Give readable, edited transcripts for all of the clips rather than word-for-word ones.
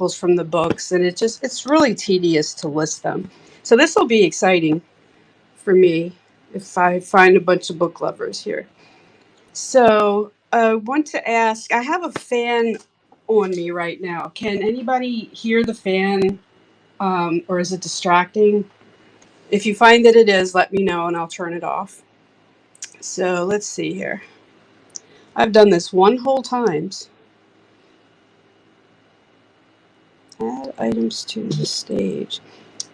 examples from the books, and it's really tedious to list them. So this will be exciting for me if I find a bunch of book lovers here. So I want to ask, I have a fan on me right now. Can anybody hear the fan, or is it distracting? If you find that it is, let me know and I'll turn it off. So let's see here. I've done this one whole times. Add items to the stage.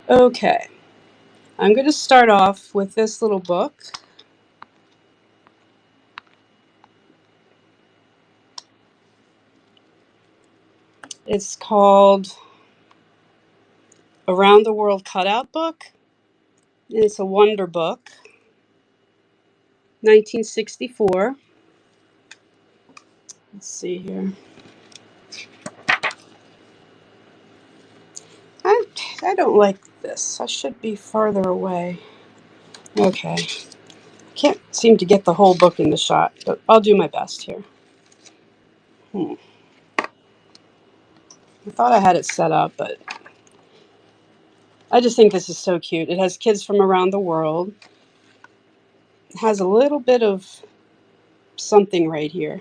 Okay. I'm going to start off with this little book. It's called Around the World Cutout Book. And it's a wonder book. 1964. Let's see here. I don't like this. I should be farther away. Okay. Can't seem to get the whole book in the shot, but I'll do my best here. I thought I had it set up, but I just think this is so cute. It has kids from around the world. It has a little bit of something right here.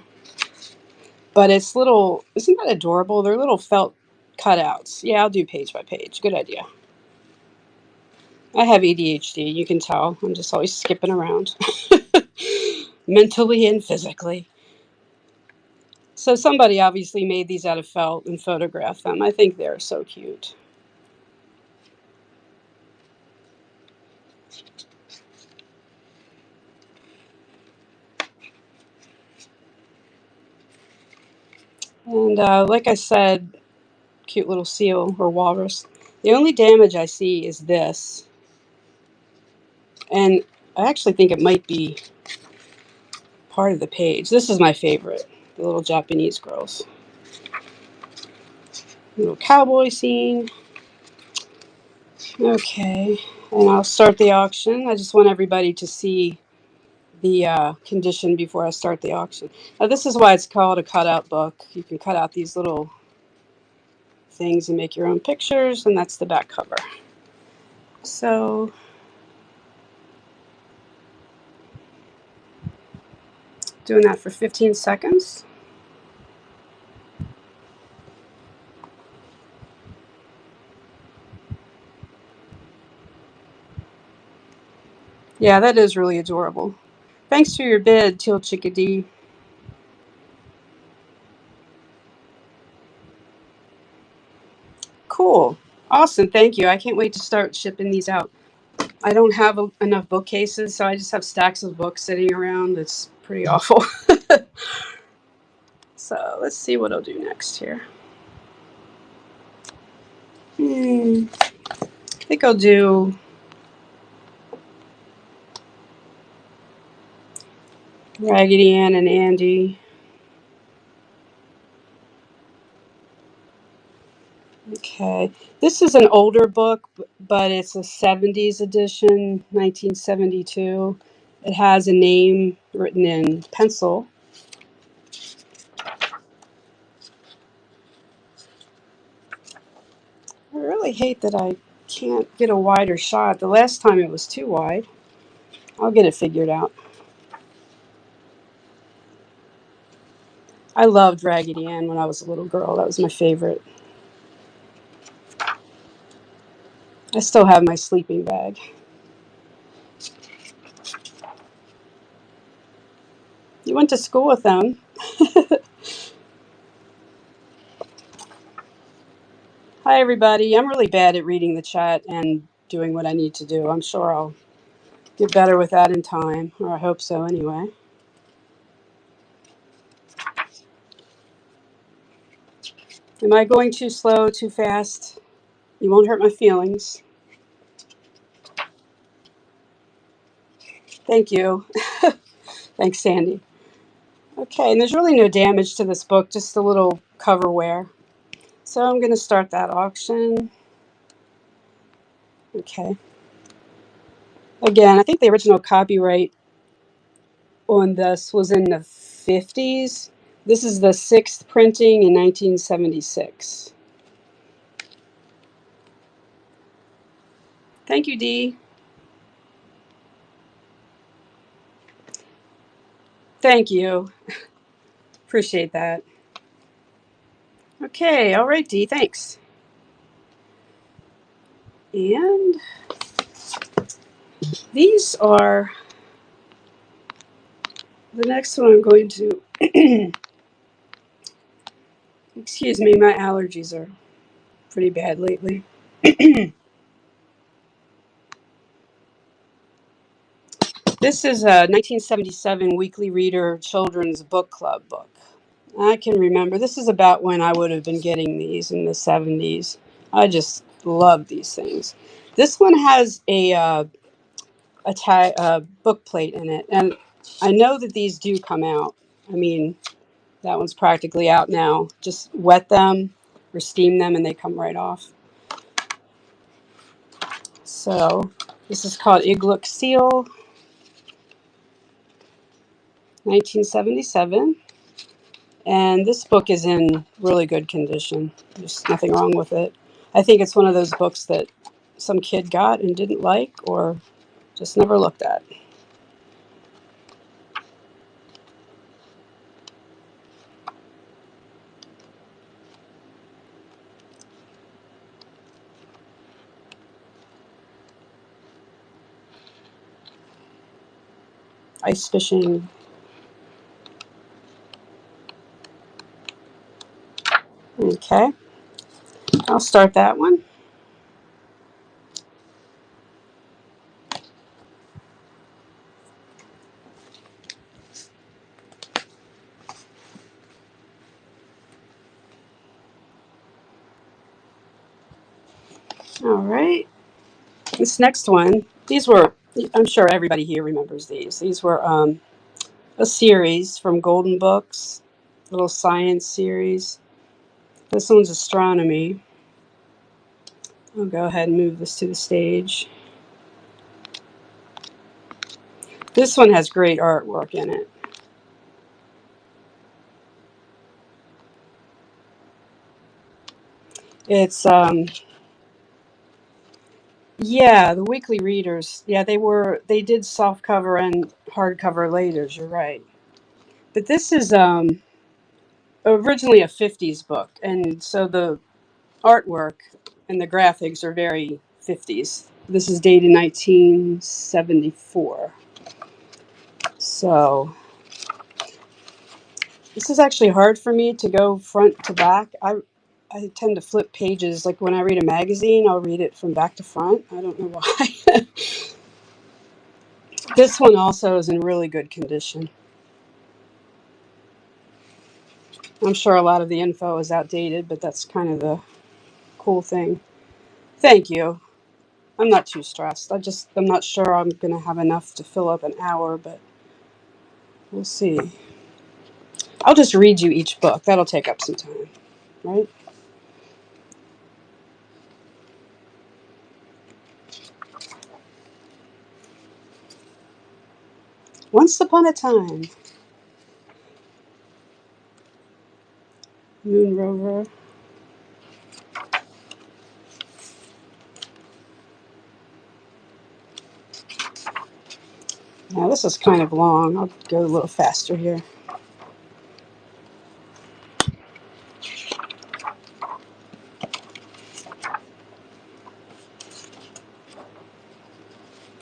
But it's little, isn't that adorable? They're little felt cutouts. Yeah, I'll do page by page. Good idea. I have ADHD, you can tell. I'm just always skipping around. Mentally and physically. So somebody obviously made these out of felt and photographed them. I think they're so cute. And like I said, cute little seal or walrus. The only damage I see is this. And I actually think it might be part of the page. This is my favorite. The little Japanese girls. Little cowboy scene. Okay. And I'll start the auction. I just want everybody to see the condition before I start the auction. Now this is why it's called a cutout book. You can cut out these little things and make your own pictures, and that's the back cover. So doing that for 15 seconds. Yeah, that is really adorable. Thanks for your bid, Teal Chickadee. Cool. Awesome. Thank you. I can't wait to start shipping these out. I don't have enough bookcases, so I just have stacks of books sitting around. It's pretty awful. So let's see what I'll do next here. I think I'll do Raggedy Ann and Andy. Okay. This is an older book, but it's a 70s edition, 1972. It has a name written in pencil. I really hate that I can't get a wider shot. The last time it was too wide. I'll get it figured out. I loved Raggedy Ann when I was a little girl. That was my favorite. I still have my sleeping bag. You went to school with them. Hi, everybody. I'm really bad at reading the chat and doing what I need to do. I'm sure I'll get better with that in time, or I hope so anyway. Am I going too slow, too fast? You won't hurt my feelings. Thank you. Thanks, Sandy. Okay, and there's really no damage to this book, just a little cover wear. So I'm going to start that auction. Okay. Again, I think the original copyright on this was in the 50s. This is the 6th printing in 1976. Thank you, Dee. Thank you. Appreciate that. Okay, all right, Dee, thanks. And these are the next one I'm going to. Excuse me, my allergies are pretty bad lately. This is a 1977 Weekly Reader Children's Book Club book. I can remember. This is about when I would have been getting these in the 70s. I just love these things. This one has a book plate in it, and I know that these do come out. I mean, that one's practically out now. Just wet them or steam them, and they come right off. So this is called Iglook Seal, 1977. And this book is in really good condition. There's nothing wrong with it. I think it's one of those books that some kid got and didn't like or just never looked at. Ice fishing. Okay, I'll start that one. All right. This next one, these were, I'm sure everybody here remembers these. These were a series from Golden Books, little science series. This one's astronomy. I'll go ahead and move this to the stage. This one has great artwork in it. It's yeah, the weekly readers. Yeah, they did soft cover and hardcover later, you're right. But this is originally a 50s book, and so the artwork and the graphics are very 50s. This is dated 1974. So this is actually hard for me to go front to back. I tend to flip pages. Like when I read a magazine, I'll read it from back to front. I don't know why. This one also is in really good condition. I'm sure a lot of the info is outdated, but that's kind of the cool thing. Thank you. I'm not too stressed. I'm not sure I'm going to have enough to fill up an hour, but we'll see. I'll just read you each book. That'll take up some time, right? Once upon a time, Moon Rover. Now this is kind of long. I'll go a little faster here.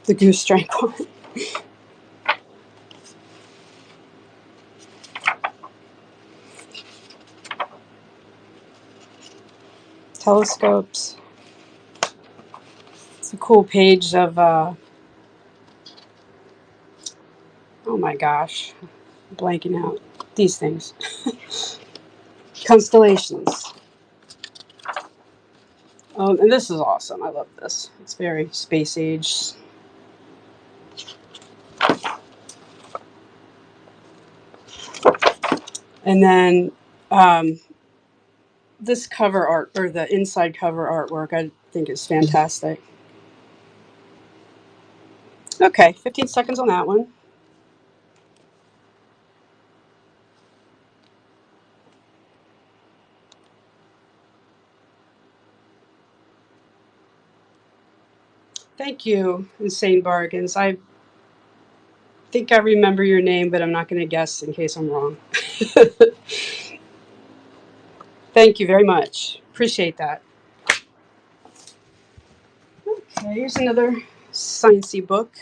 The Goose Drank one. Telescopes. It's a cool page of, oh my gosh, I'm blanking out. These things. Constellations. And this is awesome. I love this. It's very space age. And then this cover art, or the inside cover artwork, I think is fantastic. Okay, 15 seconds on that one. Thank you, Insane Bargains. I think I remember your name, but I'm not going to guess in case I'm wrong. Thank you very much. Appreciate that. Okay, here's another sciencey book.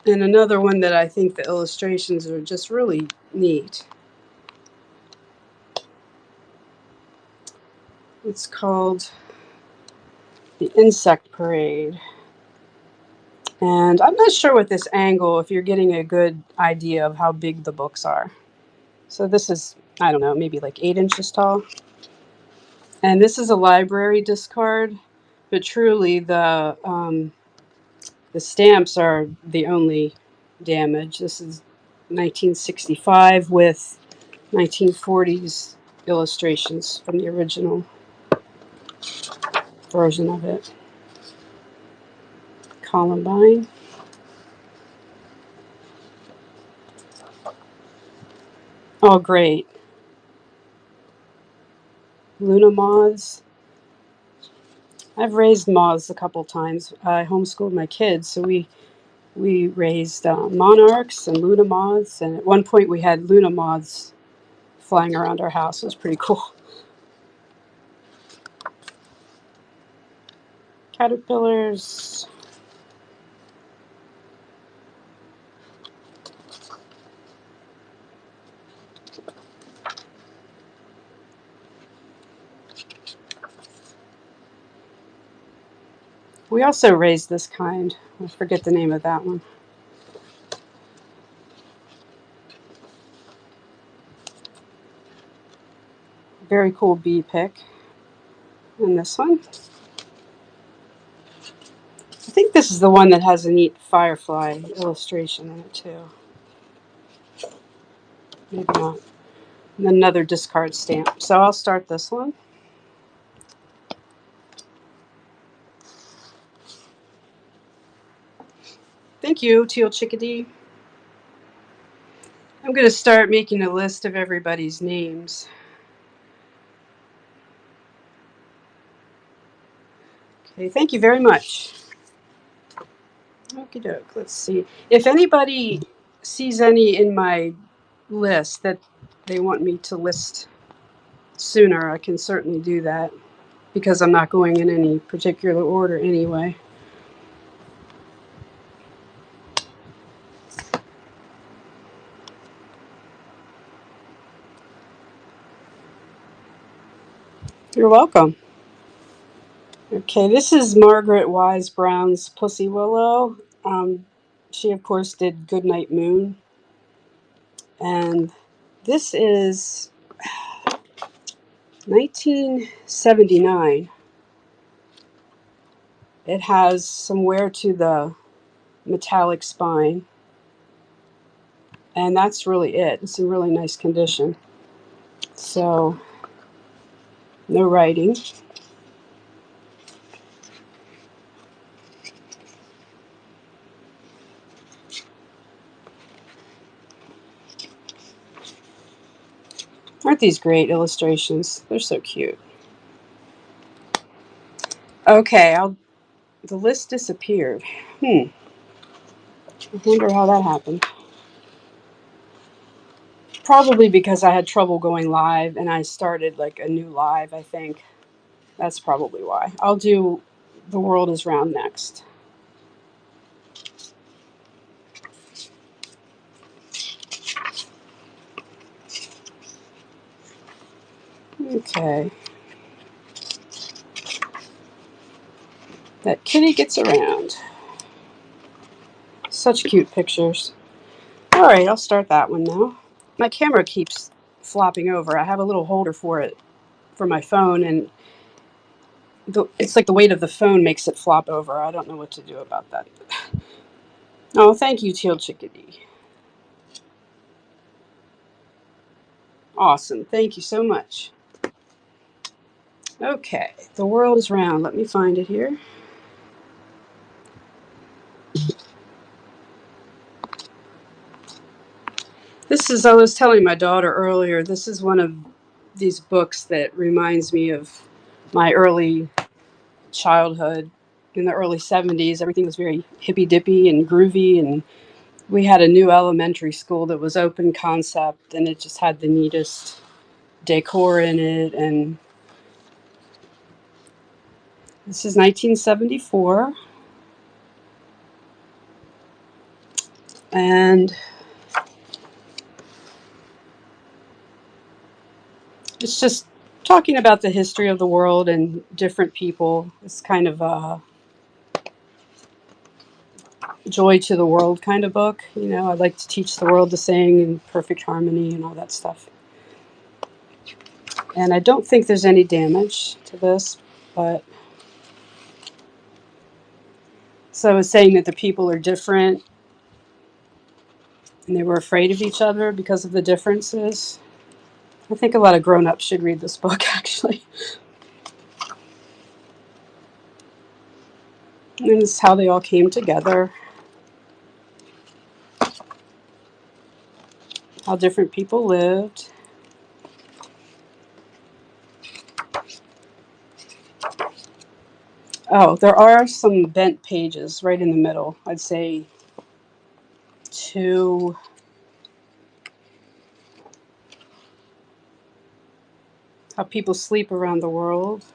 And another one that I think the illustrations are just really neat. It's called The Insect Parade. And I'm not sure with this angle if you're getting a good idea of how big the books are. So this is, I don't know, maybe like 8 inches tall. And this is a library discard, but truly the stamps are the only damage. This is 1965 with 1940s illustrations from the original version of it. Columbine. Oh, great. Luna moths. I've raised moths a couple times. I homeschooled my kids, so we raised monarchs and luna moths, and at one point we had luna moths flying around our house. It was pretty cool. Caterpillars. We also raised this kind. I forget the name of that one. Very cool bee pick. And this one. I think this is the one that has a neat firefly illustration in it too. Maybe not. And another discard stamp. So I'll start this one. Thank you, Teal Chickadee. I'm going to start making a list of everybody's names. Okay, thank you very much. Okie doke. Let's see. If anybody sees any in my list that they want me to list sooner, I can certainly do that because I'm not going in any particular order anyway. You're welcome. Okay, this is Margaret Wise Brown's Pussy Willow. She, of course, did Goodnight Moon. And this is 1979. It has some wear to the metallic spine. And that's really it. It's in really nice condition. So, no writing. Aren't these great illustrations? They're so cute. Okay, the list disappeared. I wonder how that happened. Probably because I had trouble going live and I started like a new live, I think. That's probably why. I'll do The World is Round next. Okay. That kitty gets around. Such cute pictures. All right, I'll start that one now. My camera keeps flopping over. I have a little holder for it for my phone, and it's like the weight of the phone makes it flop over. I don't know what to do about that. Oh, thank you, Teal Chickadee. Awesome. Thank you so much. Okay, The World is Round. Let me find it here. This is, I was telling my daughter earlier, this is one of these books that reminds me of my early childhood in the early 70s. Everything was very hippy-dippy and groovy, and we had a new elementary school that was open concept, and it just had the neatest decor in it. And this is 1974, and it's just talking about the history of the world and different people. It's kind of a joy to the world kind of book. You know, I like to teach the world to sing in perfect harmony and all that stuff. And I don't think there's any damage to this, but so it's saying that the people are different and they were afraid of each other because of the differences. I think a lot of grown-ups should read this book, actually. And it's how they all came together, how different people lived. Oh, there are some bent pages right in the middle. I'd say two, how people sleep around the world.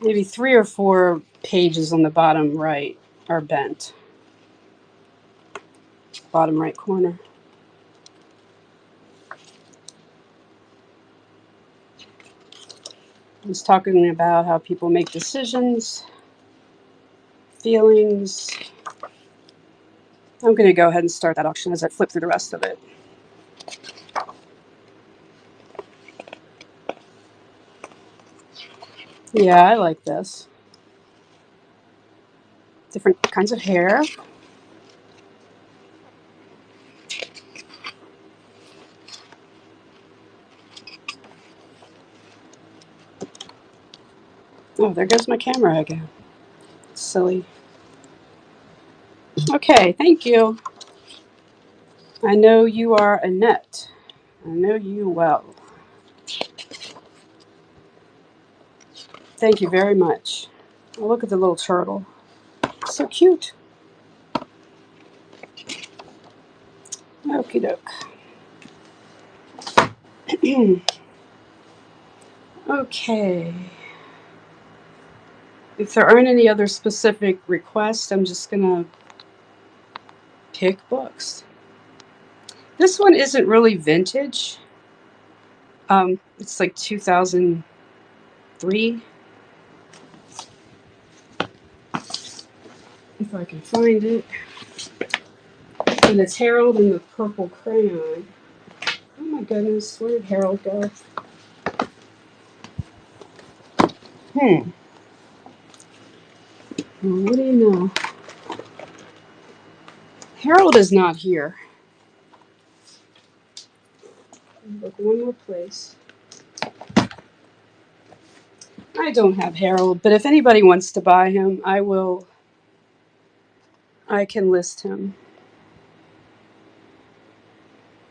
Maybe 3 or 4 pages on the bottom right are bent. Bottom right corner. It's talking about how people make decisions, feelings. I'm going to go ahead and start that auction as I flip through the rest of it. Yeah, I like this. Different kinds of hair. Oh, there goes my camera again. Silly. Okay, thank you. I know you are Annette. I know you well. Thank you very much. Oh, look at the little turtle. So cute. Okie doke. Okay. If there aren't any other specific requests, I'm just going to pick books. This one isn't really vintage. It's like 2003. If I can find it. And it's Harold and the Purple Crayon. Oh my goodness, where did Harold go? Well, what do you know? Harold is not here. Look one more place. I don't have Harold, but if anybody wants to buy him, I can list him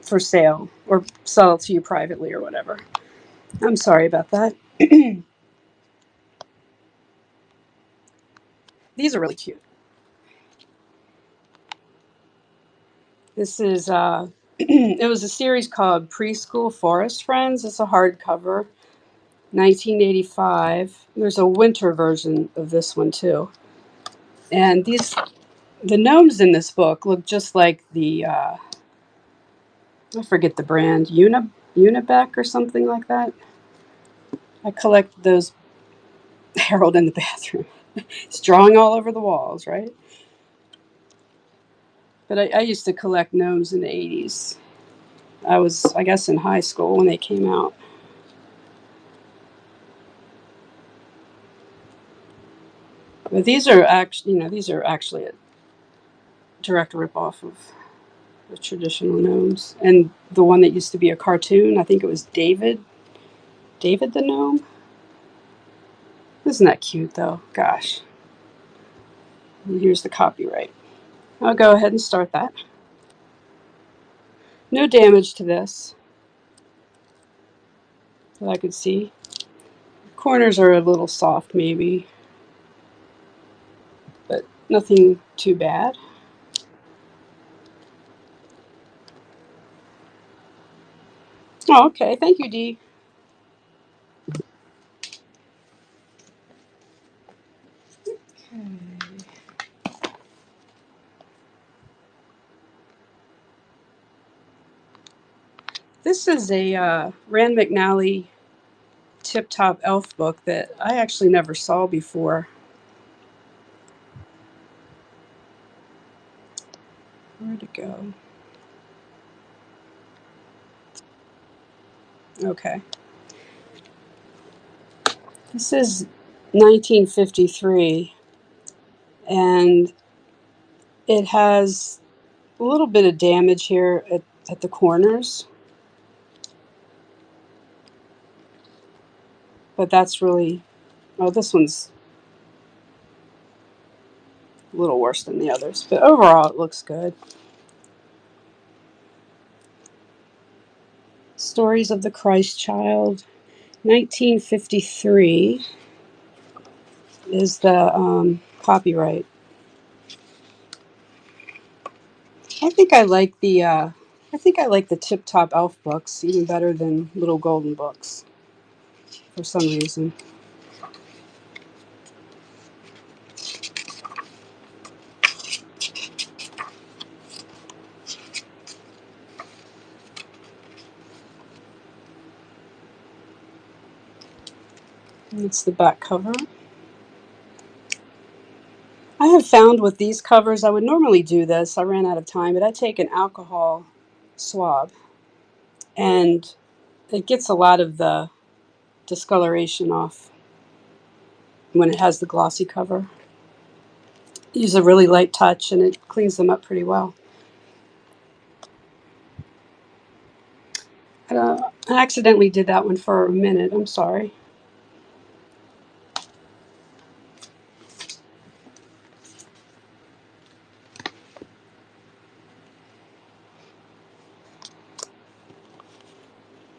for sale or sell it to you privately or whatever. I'm sorry about that. These are really cute. This is, it was a series called Preschool Forest Friends. It's a hardcover, 1985. There's a winter version of this one too. And the gnomes in this book look just like the, I forget the brand, Unibeck or something like that. I collect those. Harold in the bathroom. It's drawing all over the walls, right? But I used to collect gnomes in the 80s. I was, I guess, in high school when they came out. But these are actually a direct ripoff of the traditional gnomes. And the one that used to be a cartoon, I think it was David the gnome. Isn't that cute, though? Gosh. And here's the copyright. I'll go ahead and start that. No damage to this that I could see. Corners are a little soft, maybe. Nothing too bad. Oh, okay. Thank you, Dee. Okay. This is a Rand McNally Tip Top Elf book that I actually never saw before. Where'd it go? Okay. This is 1953, and it has a little bit of damage here at the corners, but that's really, oh, this one's a little worse than the others, but overall it looks good. Stories of the Christ Child, 1953 is the copyright. I think I like the Tip Top Elf books even better than Little Golden books for some reason. And it's the back cover. I have found with these covers, I would normally do this. I ran out of time, but I take an alcohol swab, and it gets a lot of the discoloration off when it has the glossy cover. Use a really light touch, and it cleans them up pretty well. I accidentally did that one for a minute. I'm sorry.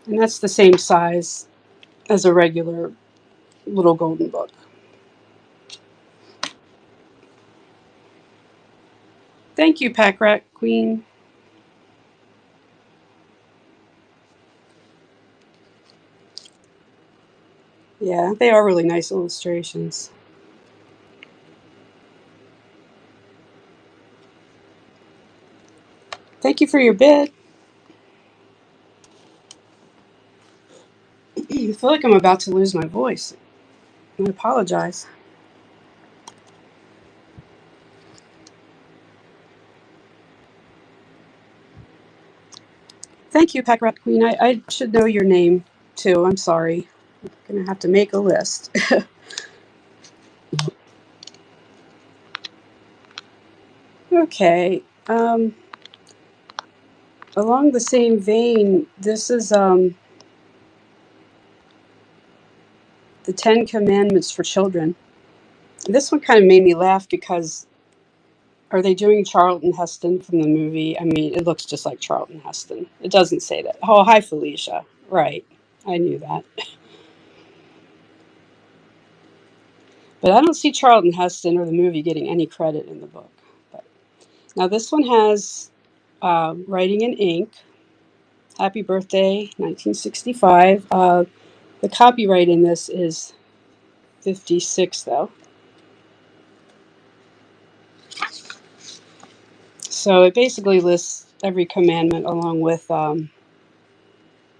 And that's the same size as a regular Little Golden book. Thank you, Pack Rat Queen. Yeah, they are really nice illustrations. Thank you for your bid. I feel like I'm about to lose my voice. I apologize. Thank you, Pack Rat Queen. I should know your name, too. I'm sorry. I'm going to have to make a list. Okay. Along the same vein, this is the 10 Commandments for Children. This one kind of made me laugh because are they doing Charlton Heston from the movie? I mean, it looks just like Charlton Heston. It doesn't say that. Oh, hi, Felicia. Right. I knew that. But I don't see Charlton Heston or the movie getting any credit in the book. But now this one has writing in ink. Happy birthday, 1965. The copyright in this is 56, though. So it basically lists every commandment along with an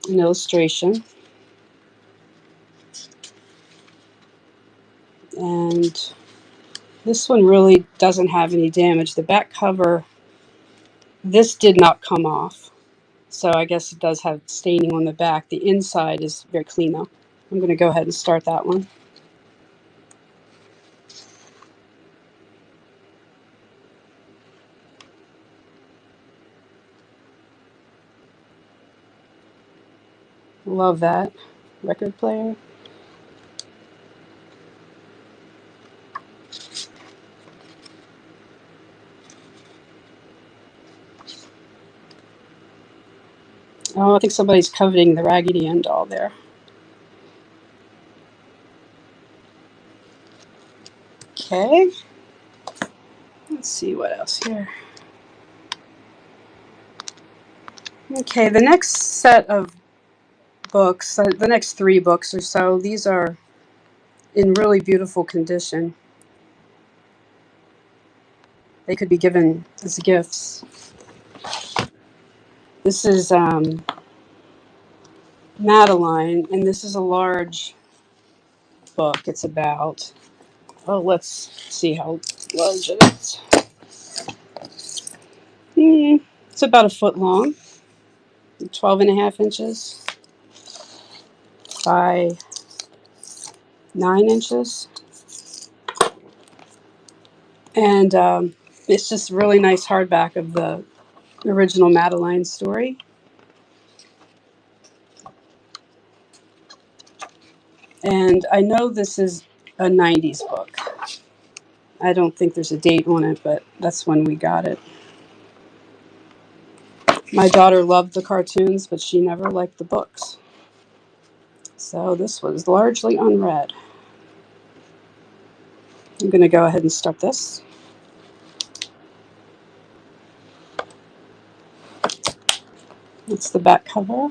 illustration. And this one really doesn't have any damage. The back cover, this did not come off. So I guess it does have staining on the back. The inside is very clean, though. I'm going to go ahead and start that one. Love that record player. Oh, I think somebody's coveting the Raggedy Ann doll there. Okay. Let's see what else here. Okay, the next set of books, the next 3 books or so, these are in really beautiful condition. They could be given as gifts. This is Madeline, and this is a large book. It's about, oh, let's see how large it is. It's about a foot long, 12.5 inches by 9 inches. And it's just really nice hardback of the original Madeline story. And I know this is a 90s book. I don't think there's a date on it, but that's when we got it. My daughter loved the cartoons, but she never liked the books. So this was largely unread. I'm going to go ahead and start this. That's the back cover.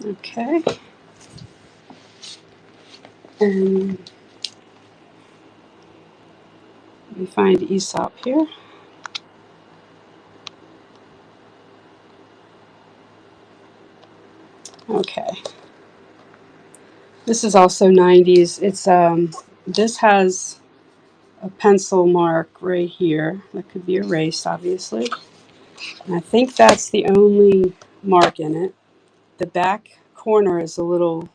Okay. And we find Aesop here. Okay. This is also 90s. It's this has a pencil mark right here that could be erased, obviously. And I think that's the only mark in it. The back corner is a little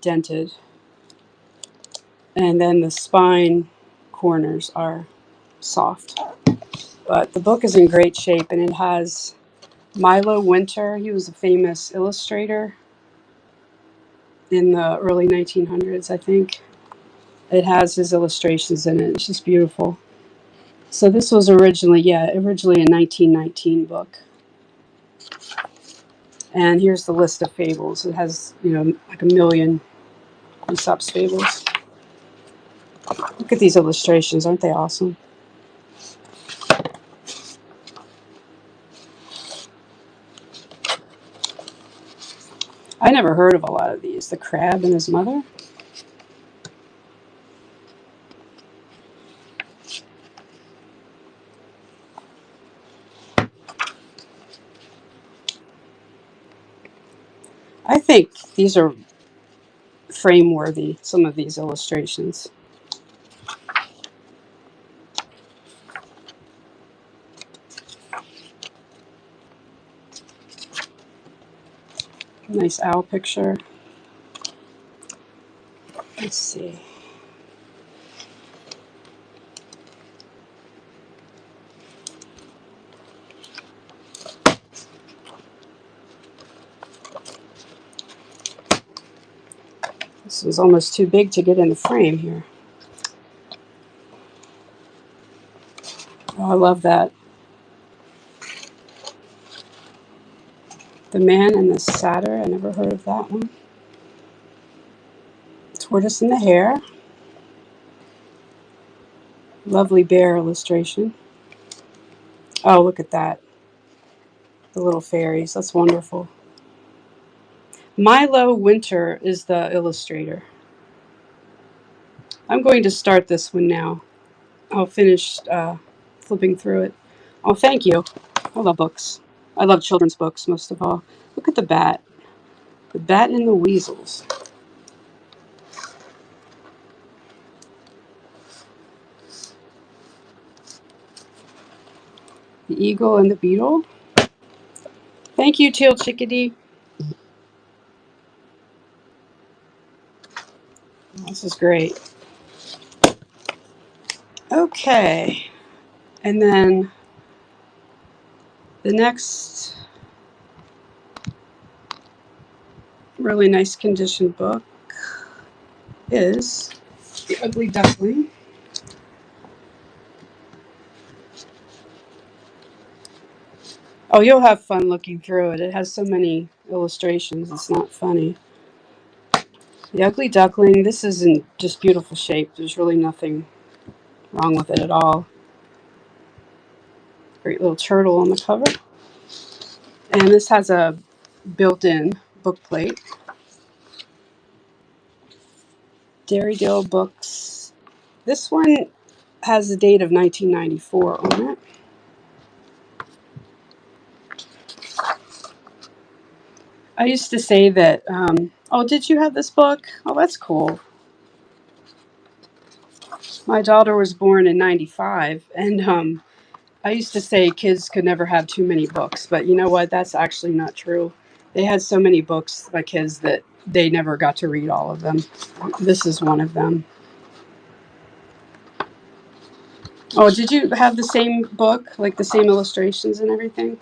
dented, and then the spine corners are soft. But the book is in great shape, and it has Milo Winter. He was a famous illustrator in the early 1900s, I think. It has his illustrations in it. It's just beautiful. So this was originally a 1919 book. And here's the list of fables. It has, like a million Aesop's fables. Look at these illustrations. Aren't they awesome? I never heard of a lot of these. The Crab and His Mother. I think these are frame worthy, some of these illustrations. Nice owl picture. Let's see. This is almost too big to get in the frame here. Oh, I love that. The Man and the Satyr. I never heard of that one. Tortoise and the Hare. Lovely bear illustration. Oh, look at that. The little fairies. That's wonderful. Milo Winter is the illustrator. I'm going to start this one now. I'll finish flipping through it. Oh, thank you. I love books. I love children's books most of all. Look at the bat. The Bat and the Weasels. The Eagle and the Beetle. Thank you, Teal Chickadee. This is great. Okay. And then the next really nice condition book is The Ugly Duckling. Oh, you'll have fun looking through it. It has so many illustrations. It's not funny. The Ugly Duckling. This is in just beautiful shape. There's really nothing wrong with it at all. Great little turtle on the cover. And this has a built-in book plate. Dairy Dill Books. This one has the date of 1994 on it. I used to say that, oh, did you have this book? Oh, that's cool. My daughter was born in 95, and I used to say kids could never have too many books, but you know what? That's actually not true. They had so many books, my kids, that they never got to read all of them. This is one of them. Oh, did you have the same book, like the same illustrations and everything?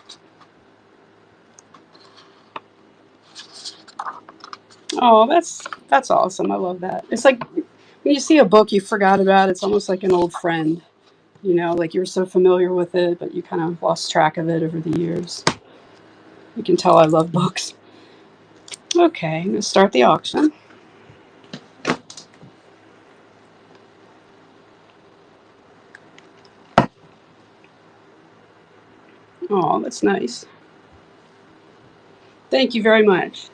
Oh, that's awesome. I love that. It's like when you see a book you forgot about, it's almost like an old friend. You know, like you were so familiar with it, but you kind of lost track of it over the years. You can tell I love books. Okay, I'm going to start the auction. Oh, that's nice. Thank you very much.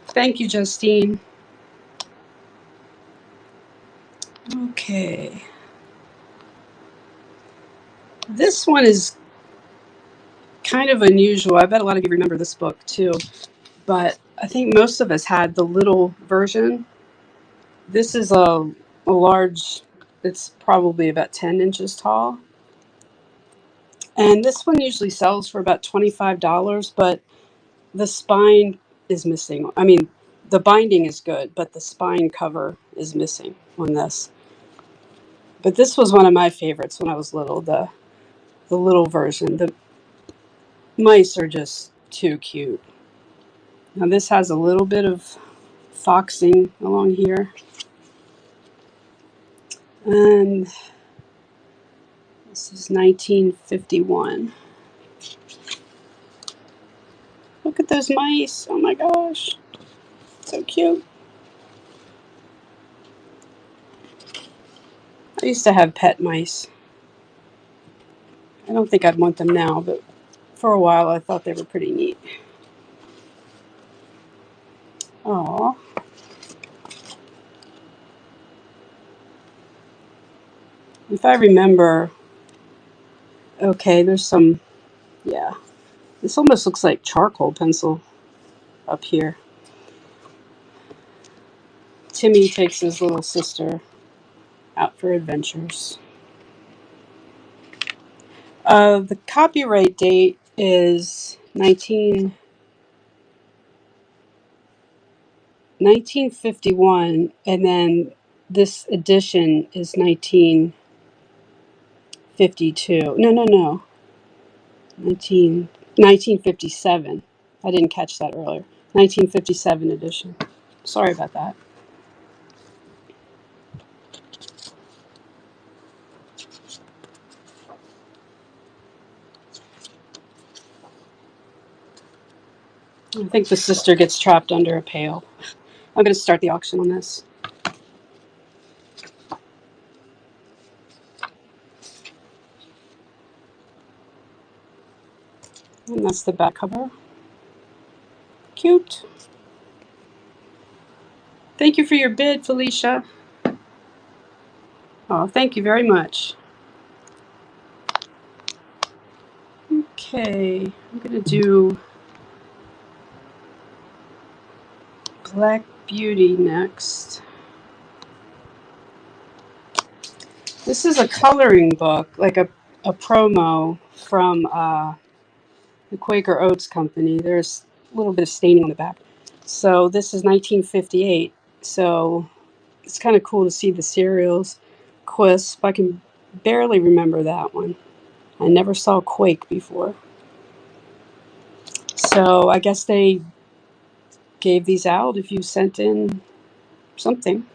Thank you, Justine. Okay. This one is kind of unusual. I bet a lot of you remember this book too, but I think most of us had the little version. This is a large, it's probably about 10 inches tall. And this one usually sells for about $25, but the spine is missing. I mean, the binding is good, but the spine cover is missing on this. But this was one of my favorites when I was little, the little version. The mice are just too cute. Now this has a little bit of foxing along here. And this is 1951. Look at those mice. Oh my gosh. So cute. I used to have pet mice. I don't think I'd want them now, but for a while I thought they were pretty neat. Aw. If I remember, okay, there's some, yeah. This almost looks like charcoal pencil up here. Timmy takes his little sister out for adventures. The copyright date is 1951, and then this edition is 1952. No. 1957. I didn't catch that earlier. 1957 edition. Sorry about that. I think the sister gets trapped under a pail. I'm going to start the auction on this. And that's the back cover. Cute. Thank you for your bid, Felicia. Oh, thank you very much. Okay, I'm going to do Black Beauty next. This is a coloring book, like a promo from the Quaker Oats Company. There's a little bit of staining on the back. So this is 1958. So it's kind of cool to see the cereals. Quisp, I can barely remember that one. I never saw Quake before. So I guess they gave these out if you sent in something.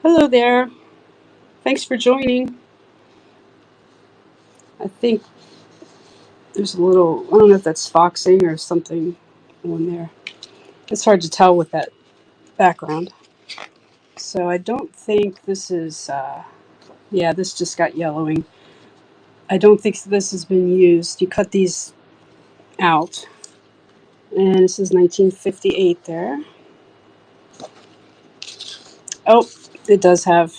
Hello there. Thanks for joining. I think there's a little, I don't know if that's foxing or something on there. It's hard to tell with that background. So I don't think this is, yeah, this just got yellowing. I don't think this has been used. You cut these out. And this is 1958 there. Oh, it does have,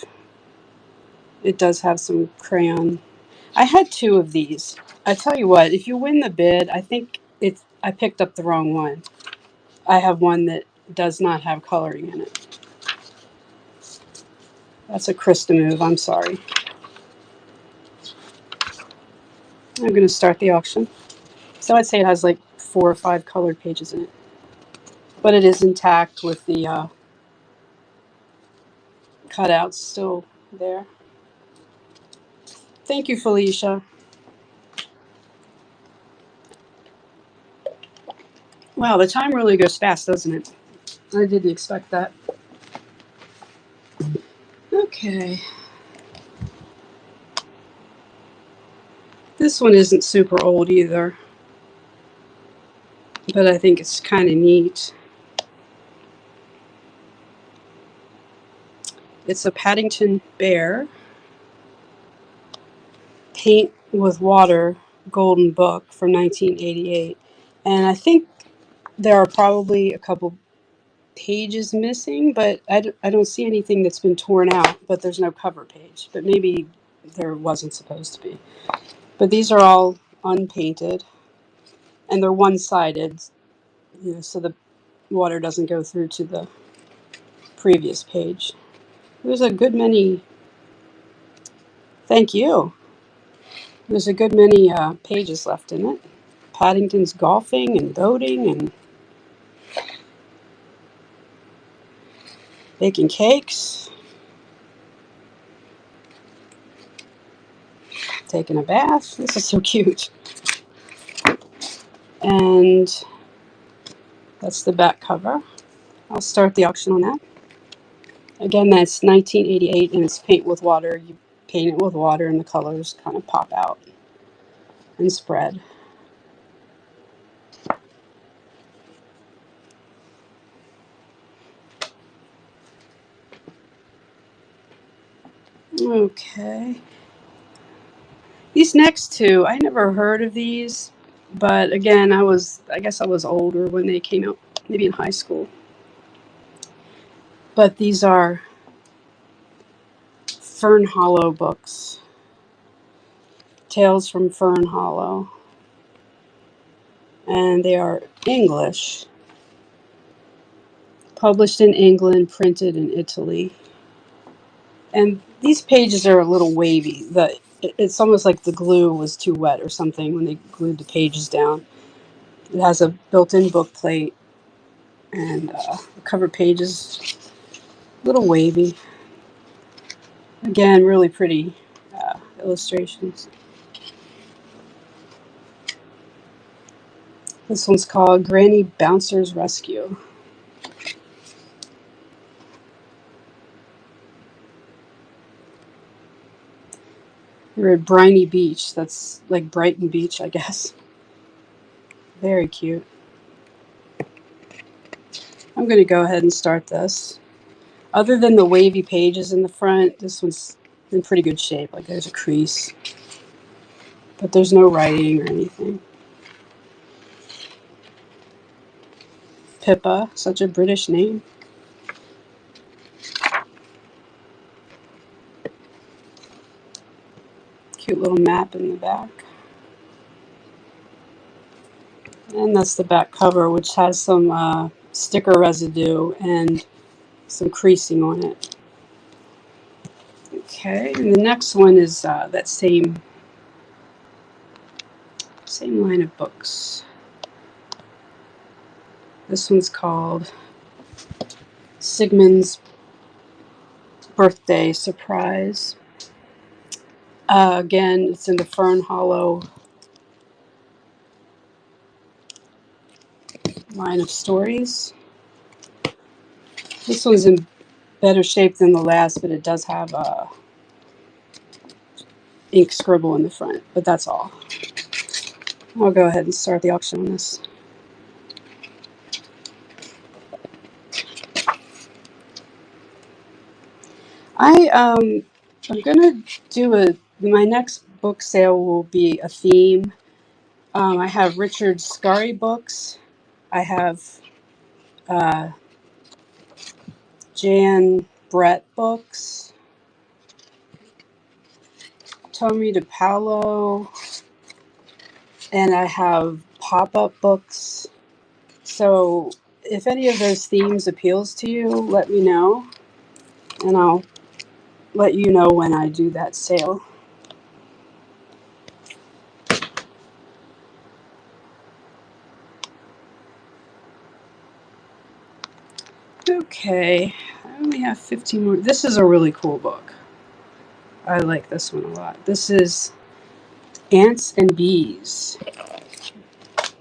some crayon. I had two of these. I tell you what, if you win the bid, I think I picked up the wrong one. I have one that does not have coloring in it. That's a Krista move. I'm sorry. I'm going to start the auction. So I'd say it has like 4 or 5 colored pages in it. But it is intact with the cutouts still there. Thank you, Felicia. Wow, the time really goes fast, doesn't it? I didn't expect that. Okay. This one isn't super old either, but I think it's kind of neat. It's a Paddington Bear paint with water golden book from 1988. And I think there are probably a couple pages missing, but I don't see anything that's been torn out, but there's no cover page. But maybe there wasn't supposed to be. But these are all unpainted, and they're one-sided, so the water doesn't go through to the previous page. There's a good many, thank you. There's a good many pages left in it. Paddington's golfing and boating and baking cakes, taking a bath. This is so cute. And that's the back cover. I'll start the auction on that. Again, that's 1988, and it's paint with water. You paint it with water, and the colors kind of pop out and spread. Okay. These next two, I never heard of these, but again, I guess I was older when they came out, maybe in high school. But these are Fern Hollow books. Tales from Fern Hollow. And they are English. Published in England, printed in Italy. And these pages are a little wavy. It's almost like the glue was too wet or something when they glued the pages down. It has a built-in book plate, and the cover pages a little wavy. Again, really pretty illustrations. This one's called Granny Bouncer's Rescue. We're at Briny Beach. That's like Brighton Beach, I guess. Very cute. I'm going to go ahead and start this. Other than the wavy pages in the front, this one's in pretty good shape. Like there's a crease, but there's no writing or anything. Pippa, such a British name. Cute little map in the back. And that's the back cover, which has some sticker residue and some creasing on it. Okay, and the next one is that same line of books. This one's called Sigmund's Birthday Surprise. Again, it's in the Fern Hollow line of stories. This one's in better shape than the last, but it does have a ink scribble in the front, but that's all. I'll go ahead and start the auction on this. I'm gonna do my next book sale will be a theme. I have Richard Scarry books. I have Jan Brett books. Tommy DePaolo. And I have pop-up books. So if any of those themes appeals to you, let me know. And I'll let you know when I do that sale. Okay, I only have 15 more. This is a really cool book. I like this one a lot. This is Ants and Bees.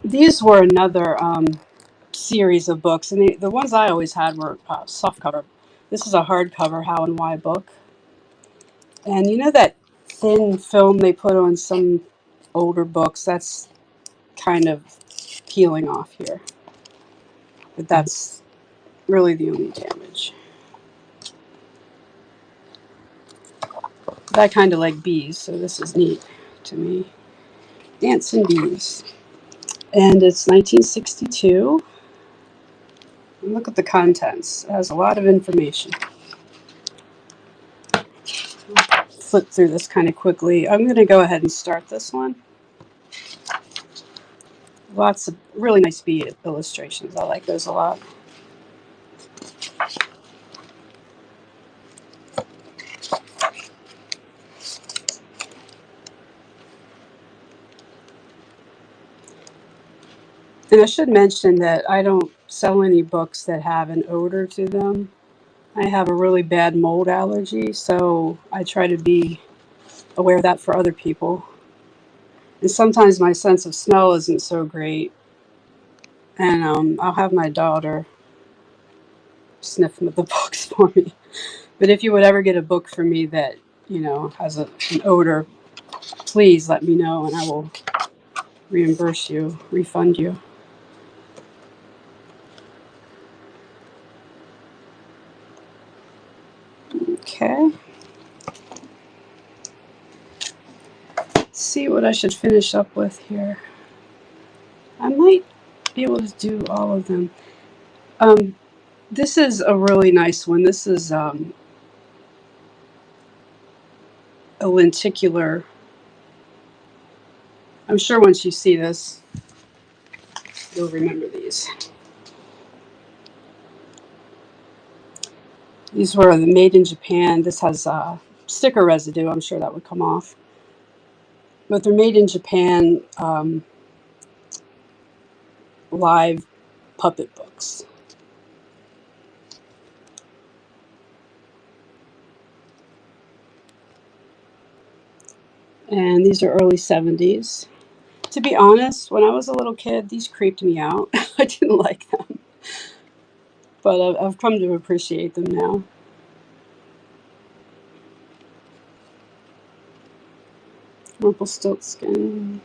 These were another series of books, and the ones I always had were softcover. This is a hardcover How and Why book. And you know that thin film they put on some older books? That's kind of peeling off here. But that's really the only damage. But I kind of like bees, so this is neat to me. Ants and Bees. And it's 1962. And look at the contents. It has a lot of information. I'll flip through this kind of quickly. I'm going to go ahead and start this one. Lots of really nice bee illustrations. I like those a lot. And I should mention that I don't sell any books that have an odor to them. I have a really bad mold allergy, so I try to be aware of that for other people. And sometimes my sense of smell isn't so great, and I'll have my daughter sniff the books for me. But if you would ever get a book from me that, has an odor, please let me know, and I will reimburse you, refund you. Okay. Let's see what I should finish up with here. I might be able to do all of them. This is a really nice one. This is a lenticular. I'm sure once you see this, you'll remember these. These were made in Japan. This has sticker residue. I'm sure that would come off. But they're made in Japan, live puppet books. And these are early 70s. To be honest, when I was a little kid, these creeped me out. I didn't like them. But I've come to appreciate them now. Rumpelstiltskin.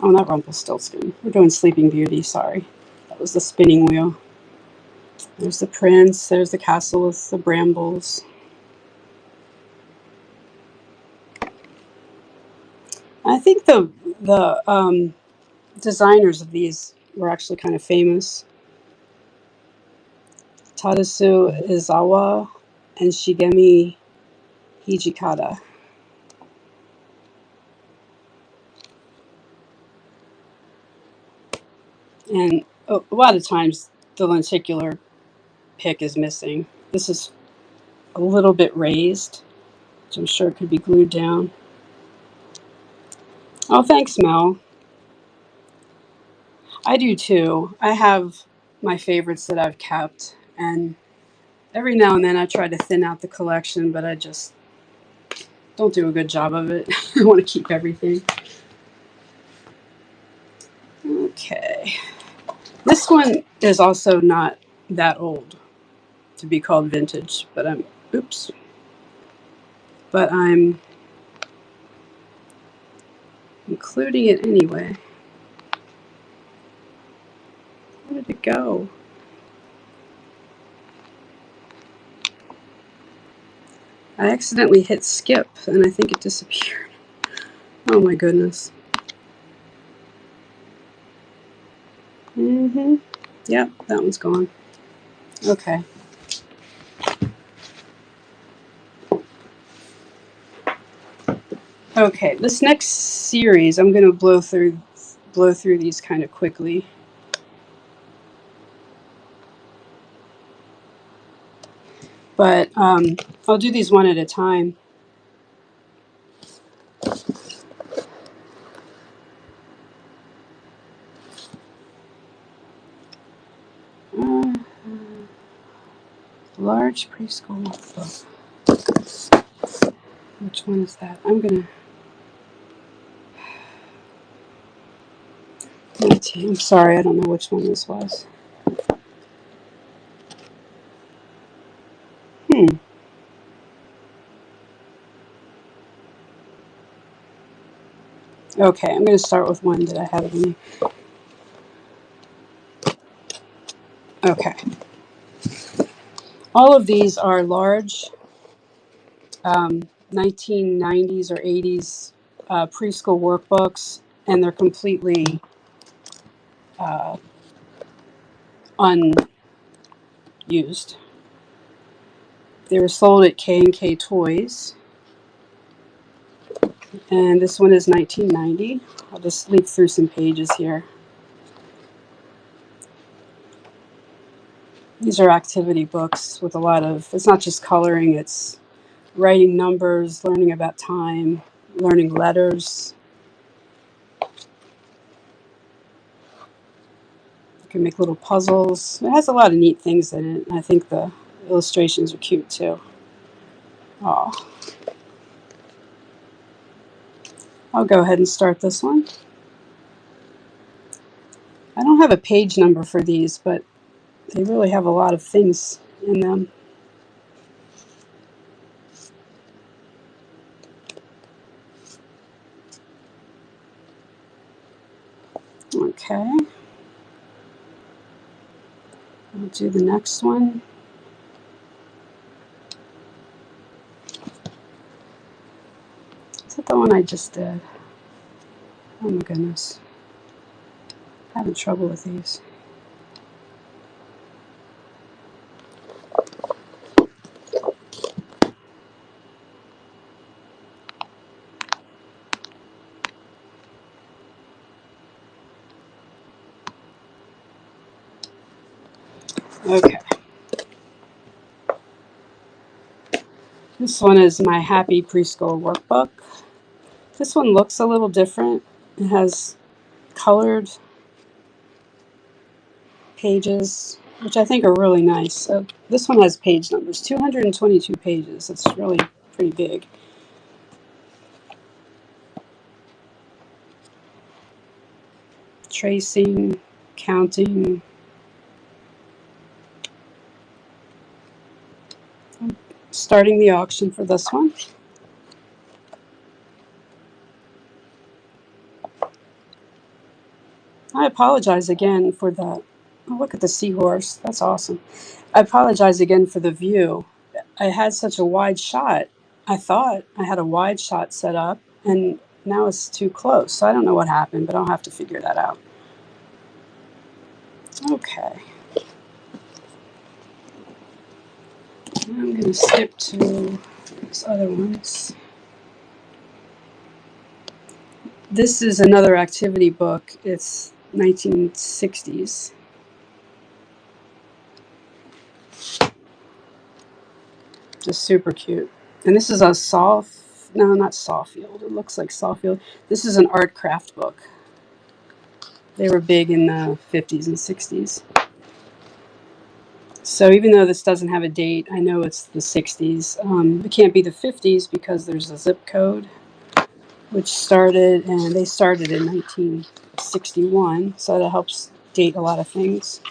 Oh, not Rumpelstiltskin. We're doing Sleeping Beauty, sorry. That was the spinning wheel. There's the prince. There's the castle with the brambles. I think the designers of these were actually kind of famous. Tadasu Izawa and Shigemi Hijikata. And a lot of times the lenticular pick is missing. This is a little bit raised, which I'm sure could be glued down. Oh, thanks, Mel. I do too. I have my favorites that I've kept, and every now and then I try to thin out the collection, but I just don't do a good job of it. I want to keep everything. Okay. This one is also not that old to be called vintage, but I'm including it anyway. Where did it go? I accidentally hit skip and I think it disappeared. Oh my goodness. Yep, that one's gone. Okay. Okay, this next series I'm going to blow through these kind of quickly. But I'll do these one at a time. Large preschool book. Which one is that? I'm sorry, I don't know which one this was. Okay, I'm going to start with one that I have in me. Okay. All of these are large 1990s or 80s preschool workbooks, and they're completely unused. They were sold at K&K Toys, and this one is 1990. I'll just leaf through some pages here. These are activity books with a lot of, it's not just coloring, it's writing numbers, learning about time, learning letters. You can make little puzzles. It has a lot of neat things in it. I think the illustrations are cute too. Oh, I'll go ahead and start this one. I don't have a page number for these, but they really have a lot of things in them. Okay. I'll do the next one. Is that the one I just did? Oh my goodness. I'm having trouble with these. Okay. This one is my Happy Preschool Workbook. This one looks a little different. It has colored pages, which I think are really nice. So this one has page numbers, 222 pages. It's really pretty big. Tracing, counting. I'm starting the auction for this one. I apologize again for that. Oh, look at the seahorse. That's awesome. I apologize again for the view. I had such a wide shot. I thought I had a wide shot set up, and now it's too close. So I don't know what happened, but I'll have to figure that out. Okay. I'm going to skip to these other ones. This is another activity book. It's 1960s. Just super cute. And this is a not Sawfield. It looks like Sawfield. This is an art craft book. They were big in the 50s and 60s. So even though this doesn't have a date, I know it's the 60s. It can't be the 50s because there's a zip code, which they started in 1961. So that helps date a lot of things.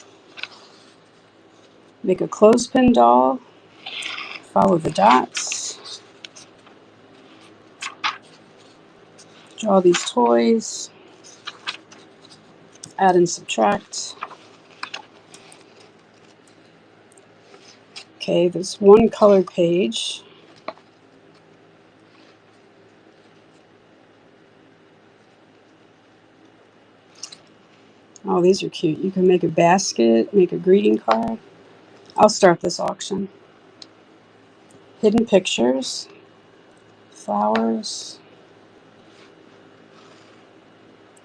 Make a clothespin doll. Follow the dots. Draw these toys. Add and subtract. Okay, there's one colored page. Oh, these are cute. You can make a basket, make a greeting card. I'll start this auction. Hidden pictures, flowers,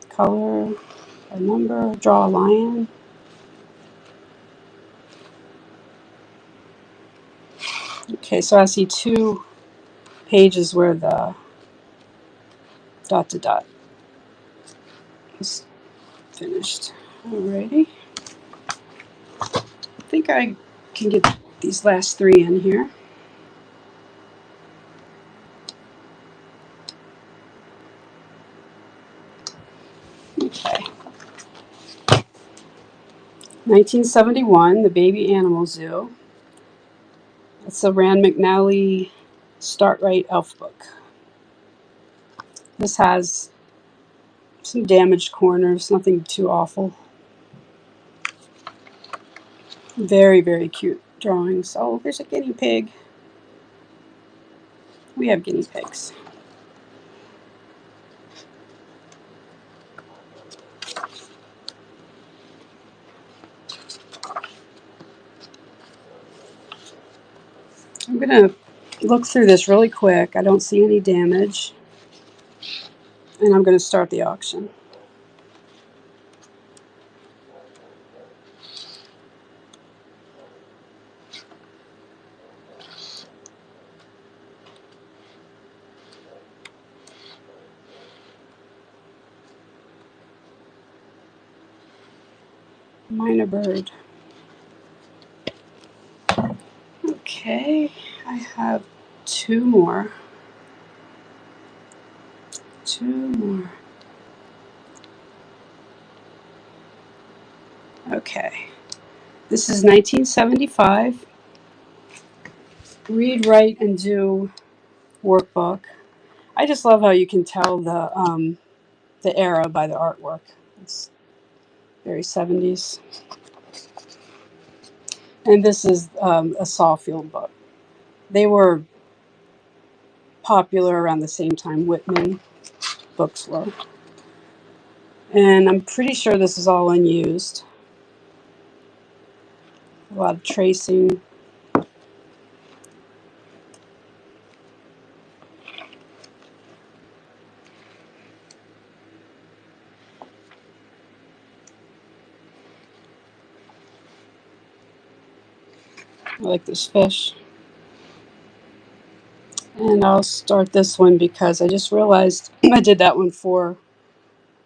color, a number, draw a lion. Okay, so I see 2 pages where the dot to dot is finished. Alrighty. I think I can get these last 3 in here. Okay. 1971, The Baby Animal Zoo. It's a Rand McNally Start Right Elf book. This has some damaged corners, nothing too awful. Very, very cute drawings. Oh, there's a guinea pig. We have guinea pigs. I'm going to look through this really quick. I don't see any damage. And I'm going to start the auction. Minor bird. Okay, I have 2 more. 2 more. Okay. This is 1975. Read, write, and do workbook. I just love how you can tell the era by the artwork. It's very 70s. And this is a Sawfield book. They were popular around the same time Whitman books were. And I'm pretty sure this is all unused. A lot of tracing. I like this fish. And I'll start this one because I just realized I did that one for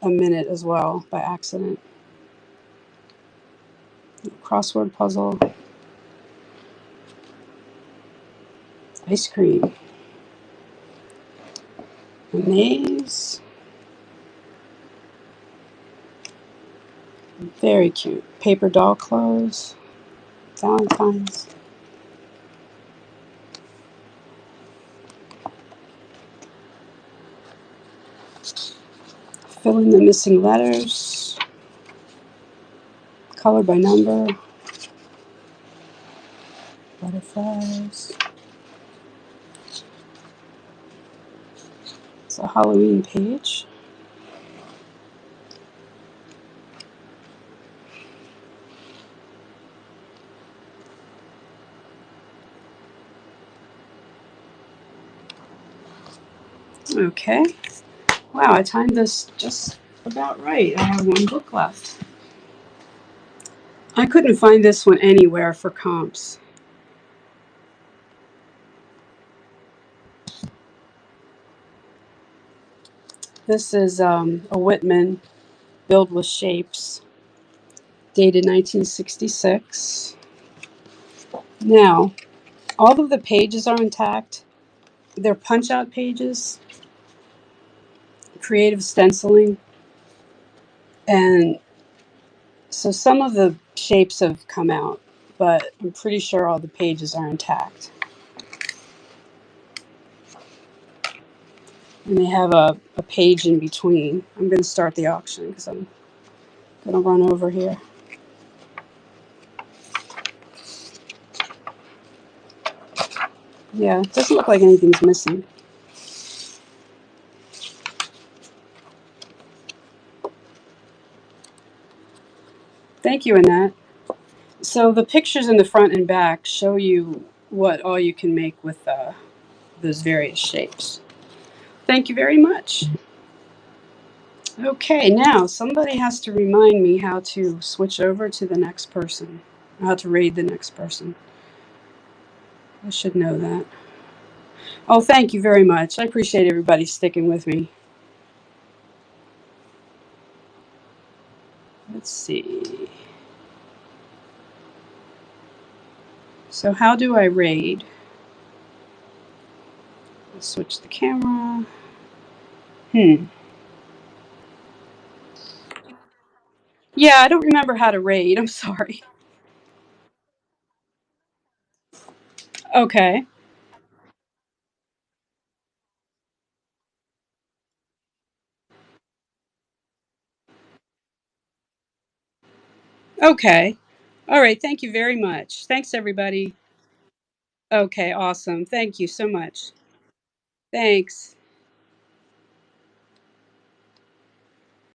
a minute as well by accident. Crossword puzzle. Ice cream. A maze. Very cute. Paper doll clothes. Valentine's. Fill in the missing letters. Color by number. Butterflies. It's a Halloween page. Okay. Wow, I timed this just about right. I have 1 book left. I couldn't find this one anywhere for comps. This is a Whitman, Build with Shapes, dated 1966. Now, all of the pages are intact. They're punch-out pages, creative stenciling, and So some of the shapes have come out, but I'm pretty sure all the pages are intact. And they have a page in between. I'm going to start the auction because I'm going to run over here. Yeah, it doesn't look like anything's missing. Thank you, Annette. So the pictures in the front and back show you what all you can make with those various shapes. Thank you very much. Okay, now somebody has to remind me how to switch over to the next person, how to raid the next person. I should know that. Oh, thank you very much. I appreciate everybody sticking with me. Let's see. So how do I raid? Let's switch the camera. Yeah, I don't remember how to raid. I'm sorry. Okay. Okay. All right. Thank you very much. Thanks, everybody. Okay. Awesome. Thank you so much. Thanks.